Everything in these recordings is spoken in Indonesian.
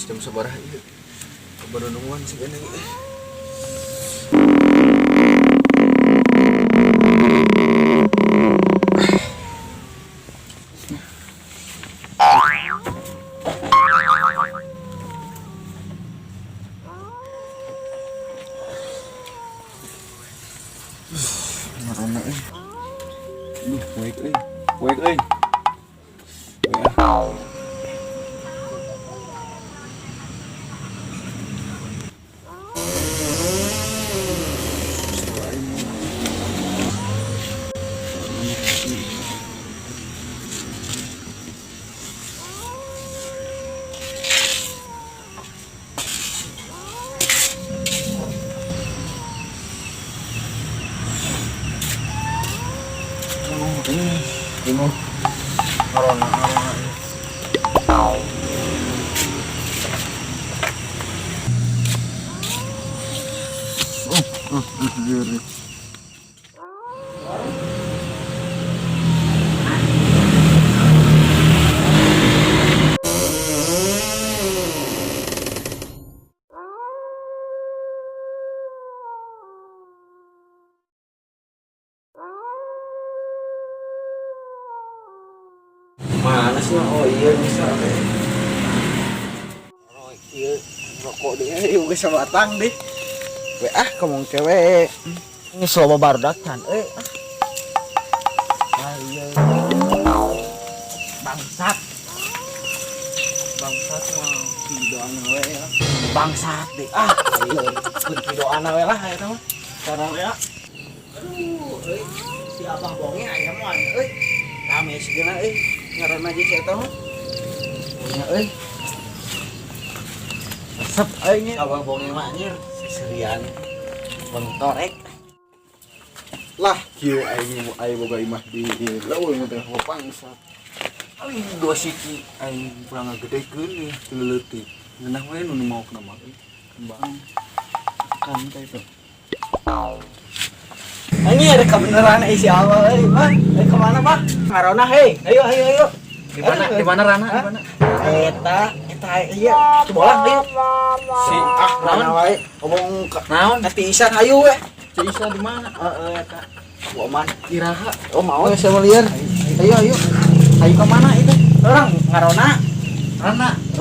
jam sabaraha ieu. Baru nungguan sih gini. Marana Poek euy. Bingung. Corona. Diri. Mana sih? Oh iya bisa. Oh iya rokok dia juga sama batang deh. Kamu kewe. Ini slow barudakan. Ayo. Bangsat mah videoan we lah. Bangsat deh. Ayo videoan we lah eta mah. Sekarang ya. Aduh, si abah bonge aya mah rame segala ngaran aja saya tahu punya resep ini abang bonge maknyir serian bentorek lah kieu aing boga imah di leuweung teh pangsa aing dua siki aing kurang ngagedekeun nih leutik ngeunah we nu mau kana mah kembang kan teh itu ini ada kebenaran isi awal bang kemana bang ngarona ayo di mana Rana di mana eta iya bola ayo si naon wae ngomong naon ti Isan ayo we si Isan di mana eta Oman Iraha mau saya liar ayo ke mana itu orang ngarona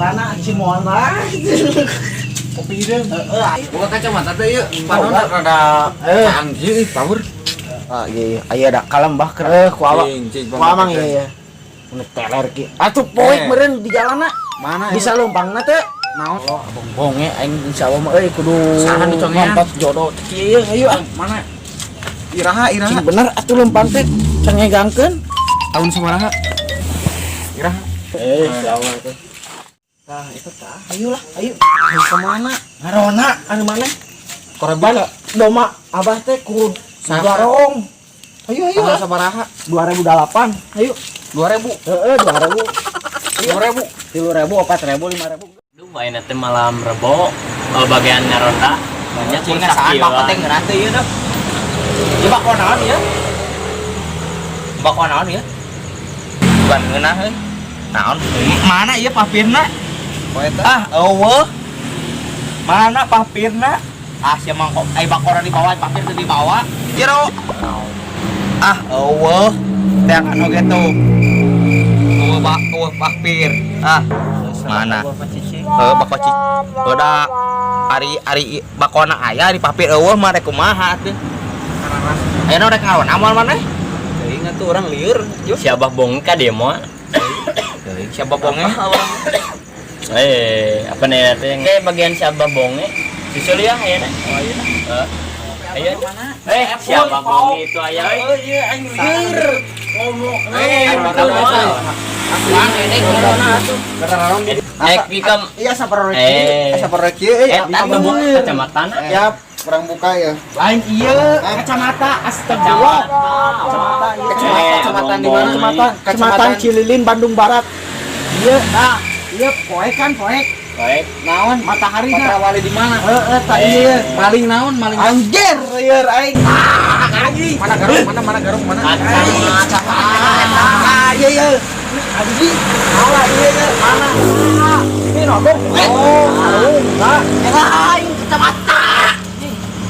Rana si moal lah kopi deung buka kacamata teh ieu panonna rada canggih power iya aya da kalembah keur ku mamang iya ngeteler ki atuh poek meureun di jalanna mana bisa leumpangna teh naon abang bonge aing insyaallah mah kudu sahan dicongean jodoh kieu ayo mana Iraha bener atuh leumpang teh can ngegangkeun tahun sabaraha Iraha insyaallah teh nah itu tah ayo kemana ngarona anu mana korban doma abah teh ku garong ayo sabaraha 2008 ayo 2000 2000 3000 4000 5000 duh ayeuna teh malam Rebo bagian ngaronda banyak cina saan bapak teh ngeurah teh ieu dah ieu bakonaon ya bukan ngeunah euy naon mana ieu papirna eueuh mana papirna sia mangkok bakora di bawah papir teh di bawah jero eueuh teh anu gitu papir mana bako cici udah ari bakona aya di papir eueuh mah rek kumaha teh ayeuna rek ngawan amal maneh teuing atuh urang lieur si abah bonge ka dieu mah teuing si abah bonge apa nih teh bagian si abah bonge susul ya ayeuna ayo mana siapa bonge itu aya iya aing lieur ngomong ini corona atuh bikam iya sapareki eta buka kacamata ya kurang buka ya lain iya kacamata astagfirullah kacamata di mana kacamata Cililin Bandung Barat iya poek naon matahari wali di mana tak iya maling naon anjir lieur aing mana garung mana kacamata iya Anjing. Salah dia ya. Mana? Ini nongol. Oh, enggak. Lain kacamata.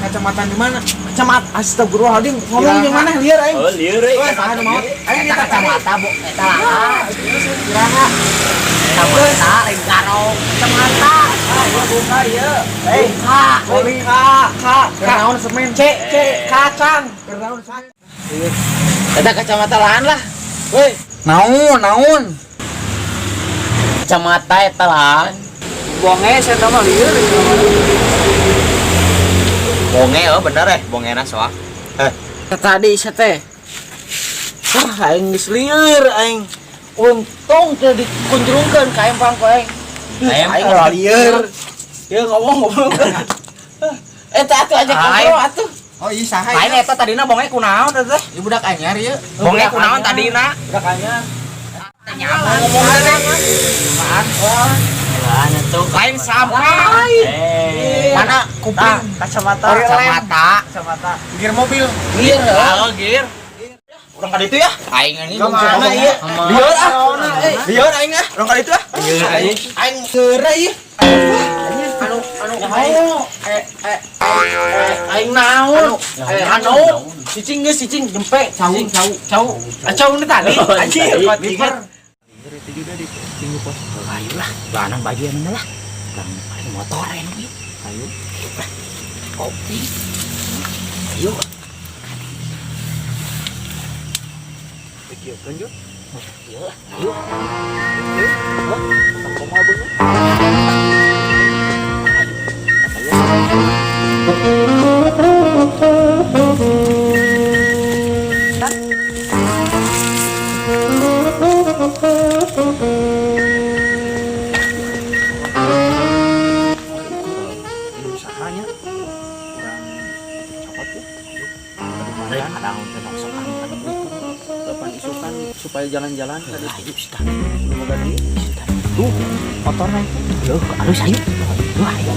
Kacamata di mana? Kacamata. Astagfirullahaladzim. Ngomong di mana? Liar aing. Oh, lieur euy. Saha mau? Aing Eta kacamata, Bu. Eta lah. Kiraha. Kacamata lain garong. Kacamata. Ya buka ya. Ka. Naon semen Kacang. Kernaon san. Eta kacamata lahan lah. Weh, naon Kacamata eta lahan. bonge saya mah lieur. Bonge bener bongena soak. Tadi saya teh. Wah, aing geus lieur aing. Untung teu dikunjrungkeun ka empang ku aing. Aing lieur. Ya ngomong. Eta atuh aja kontrol atuh. oh iya saha Lain eta tadina bonge kunaon eta teh? ieu budak anyar ieu Bonge kunaon tadina? Dakanya. Ngomong lain sampai. Mana kuping? Kacamata. Kacamata. gear mobil Gear, halo gear. Urang ka ditu ya? Aing ini Kemana ieu? Lieur ah. Lieur aing ah. Urang ka ditu ah. Aing geura ieu. Anu aing naon? Cicing geus cicing jempe cau. Acau ini tadi. Anjir, kuat tiga. Ayolah, lanang bagian mana lah? Lang motor ini. Ayo. Kopi. Ayo. Pikir lanjut. Ayo. Usahanya kurang copot ya. Kadang tenoksokan depan isukan supaya jalan-jalan tadi. Ayo sudah. Semoga di Tuh, motornya itu. Yo, halus ayo. Wah, ayo.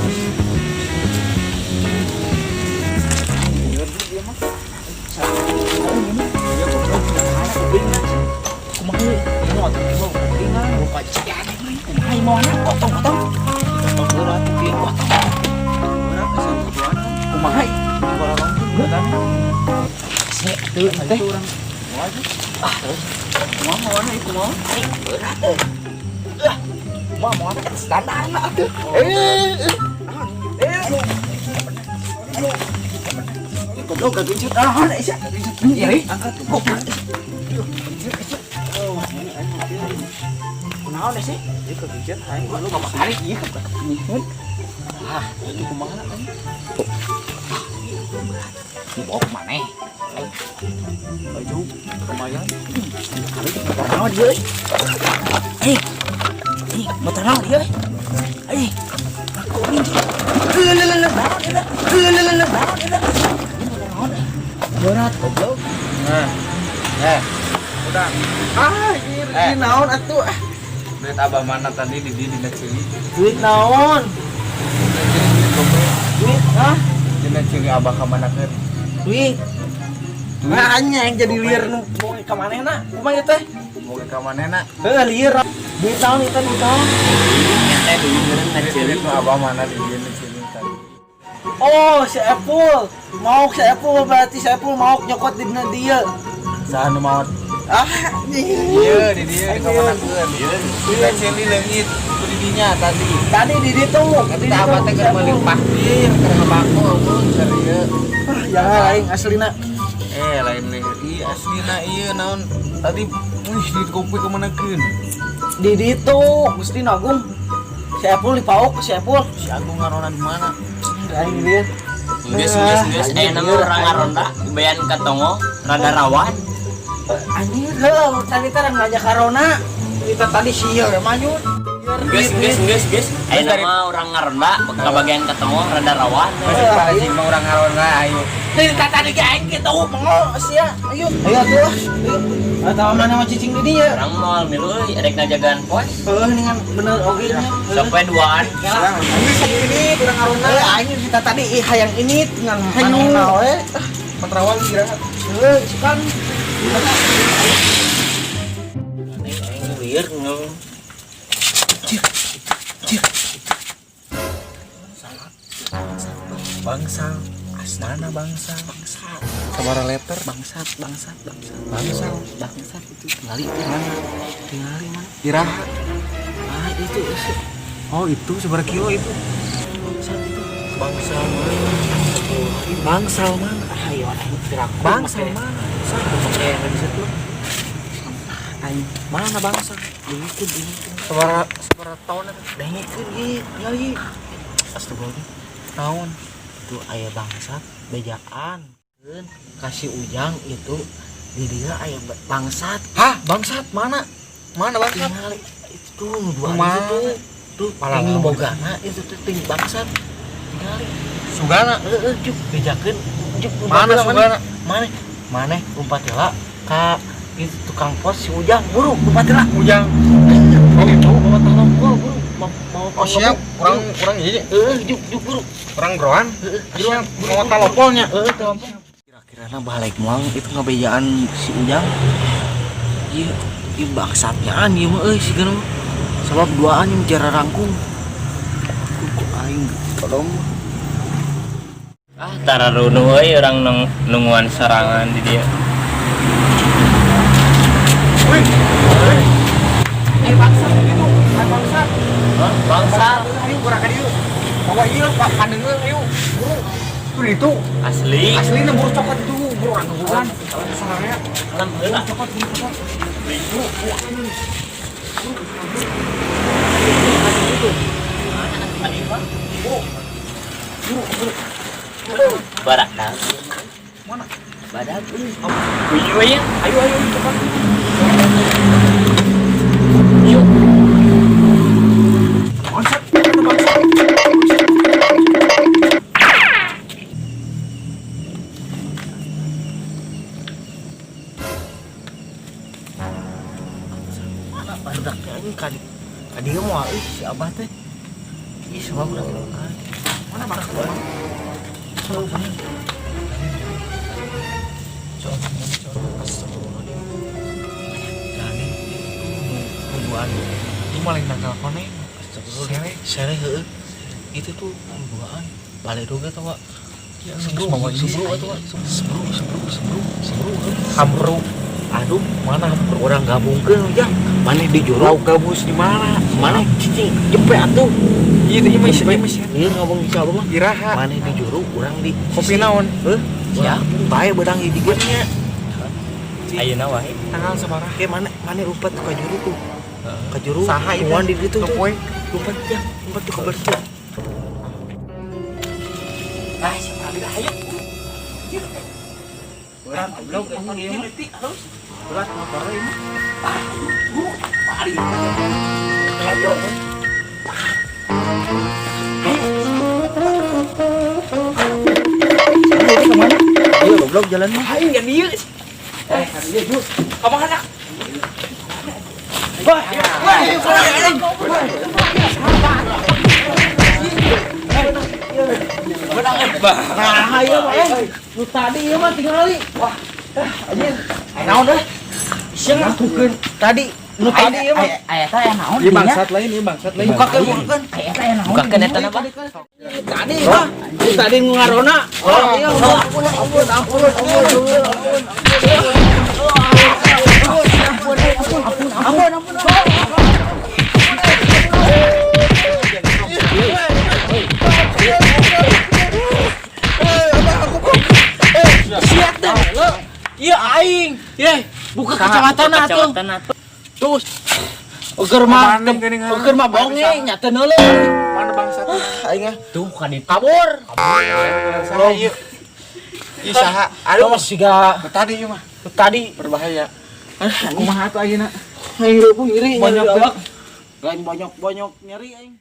Goblok kegencet Aisyah. Iya, Angkat goblok. Kunaon sih? Ieu kegencet aing. Lu enggak bakal ieu. Ah, ini kumaha kan? Dibawa ke mana? Baju lumayan. Motor naon dia? Motor naon dia? Berat goblok. udah Ini naon atuh? duit abah mana tadi di cili Duit naon? Duit dina cili abah ka mana keur Duit. Hanya yang jadi liar nu mau ke manehna? Kumaha teh? mau ka manehna Liar. Duit naon itu duit naon? cili nu abah mana di cili tadi Oh, si Apple. Mau si Apple berarti si Apple mau nyokot di dia. saha nu maot Ah, iya di dia di ka mana keur dina cili leungit ku di dinya tadi tadi di ditu. kita abah teh keur meuli pasir keur ngabako mun serieu Jangan lain aslina. lain iya aslina iya naon tadi di kopi ke mana keun Di ditu mesti nagung. Si Apple dipauk si Apple. si Agung ngaronan di mana Lain dia. Geus aya nama urang ngaronda bayan katongo rada rawan. Anjir, tadi teh ngajak karona. Kita tadi sieur manyun. Geus. Aya nama urang ngaronda ka bagian katongo rada rawan. masih parajin mah urang ngaronda ayo Dari tadi ge aing kitu mengol sia. Ayo tuh. Ayo. Tahu mana mah cicing di dia. Urang moal milu erek ngajagaan pos. Dengan bener oge nya. Sampai duaan. Ini segini kurang aruna. Aing kita tadi hayang ini dengan hayang nawe. Petrawan kira Sukan. liar ngel. Bangsal. Mana bangsal? Sabara letter. Bangsat itu tinggali mana? Iraha. Ah itu. Oh itu seberapa kilo itu? Bangsat itu. Bangsal mana? Ayo gerak. Bangsal mana? Kayak di situ. Mana bangsal? Dingin. Seberapa tahun itu? Dengikeun ieu. Astagfirullah. Tahun. Itu aya bangsat bejaan. Kasih ujang itu di dia aya bangsat. Hah, bangsat mana? Mana bangsat? Tinggali itu dua Mana? itu tuh Malah tinggi lawan. bogana itu tuh tinggi bangsat. Tinggali. Sugana. Juk bejakeun juk Mana Sugana? Mana umpat heula ka itu tukang pos si ujang buru umpat heula. Ujang. Oh itu bawa tolongkol buru mau Oh siap, kurang iya. juk buru. Kurang geroan. Siap, mau talopolnya. Telepon. Kira-kira balik muang itu ngabejaan si ujang. Iya bangsatnya ieu mah euy si geuna. Sebab duaan yang jara rangkung. Kuku aing tolong. Tararunu euy urang nungguan serangan di dia. Bangsat itu. Bangsat. Bangsat Ayo kurang ka dieu. Bawa ieu Pak pandeungeun ayo. Buru. Itu asli. aslinya buru cokot itu. Buru orang kebukan. Sarangnya. Alam heula. Cokot. Barak dah. Mana? Badak euy. Kuyu ya. Ayo cepat. Yuk. Bangsat. Bangsat. Badaknya ini kadi mau si abah teh. Ih sebab udah Mana bangsat? Buan Itu malah yang teleponnya. sere heueuh. Itu tuh buaan. Balik doge teh, Wak. Sebru atuh. Hambru. Aduh, mana hambru orang gabungkeun ujang. Maneh di juru. Gabus di mana? Maneh cicing jepe atuh. Iya itu mas. Ieu ngomong di Jawa mah. Iraha. Maneh di juru urang di Kopi naon? Siap, bae beudang di digeunnya. Ayeuna wae. Tanggal sabaraha? Ke mana umpat ka juru tuh. Ka juru. Saha itu? Muan di ditu tuh. Topoe. Umpat yang umpat tuh kabar tuh. Berat goblok emang ieu mah. Berat motor ini. Itu kemana? Ayo goblok jalan mah. Aing ya dieu. Dia ju. Ka mana? Nah, ieu mah lu tadi ieu mah tingali. Wah. Anjing. Naon deh? Sieun ngatukeun. Tadi nu tadi ieu mah. Aya teh aya naon Ieu bangsat lain, ieu bangsat lain. Bukakeun. Aya teh aya naon? Bukakeun eta na, Pak. Tadi mah. Tadi nu ngarona. Oh, iya. Ampun. Siap dah. Iya aing. Ye, buka kecamatan atuh. Terus Oger mah bonge nyata neuleuh. Mana bangsat? Aing Tuh kan itu. kabur. Saha ieu? Ieu saha? Aduh masih ga Tadi ieu mah tadi berbahaya. kumaha Kumaha tuh ayeuna? aing leuweung iri Banyak awak. Lain banyak nyeri aing.